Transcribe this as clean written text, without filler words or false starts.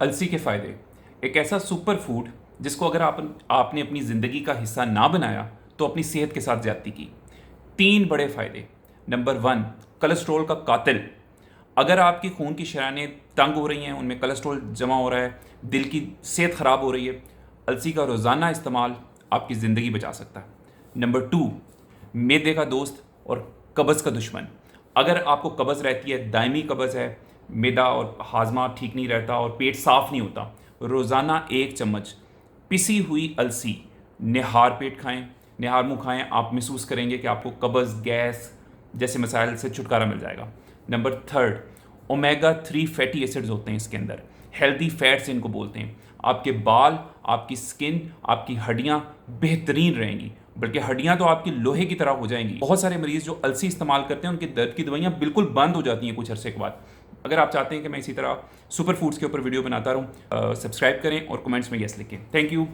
अलसी के फ़ायदे। एक ऐसा सुपर फूड जिसको अगर आपने अपनी ज़िंदगी का हिस्सा ना बनाया तो अपनी सेहत के साथ ज़्यादती की। 3 बड़े फ़ायदे। नंबर 1, कोलेस्ट्रॉल का कातिल। अगर आपकी खून की शरानें तंग हो रही हैं, उनमें कोलेस्ट्रॉल जमा हो रहा है, दिल की सेहत ख़राब हो रही है, अलसी का रोज़ाना इस्तेमाल आपकी ज़िंदगी बचा सकता है। नंबर 2, मैदे का दोस्त और कब्ज़ का दुश्मन। अगर आपको कब्ज़ रहती है, दायमी कब्ज़ है, मैदा और हाजमा ठीक नहीं रहता और पेट साफ़ नहीं होता, रोज़ाना 1 चम्मच पिसी हुई अलसी निहार पेट खाएं, निहार मुँह खाएं, आप महसूस करेंगे कि आपको कब्ज़, गैस जैसे मसाइल से छुटकारा मिल जाएगा। नंबर 3, ओमेगा 3 फैटी एसिड्स होते हैं इसके अंदर, हेल्दी फैट्स इनको बोलते हैं। आपके बाल, आपकी स्किन, आपकी हड्डियाँ बेहतरीन रहेंगी, बल्कि हड्डियाँ तो आपकी लोहे की तरह हो जाएंगी। बहुत सारे मरीज़ जो अलसी इस्तेमाल करते हैं उनके दर्द की दवाइयाँ बिल्कुल बंद हो जाती हैं कुछ अरसे के बाद। अगर आप चाहते हैं कि मैं इसी तरह सुपर फूड्स के ऊपर वीडियो बनाता रहूँ, सब्सक्राइब करें और कमेंट्स में येस लिखें। Thank you.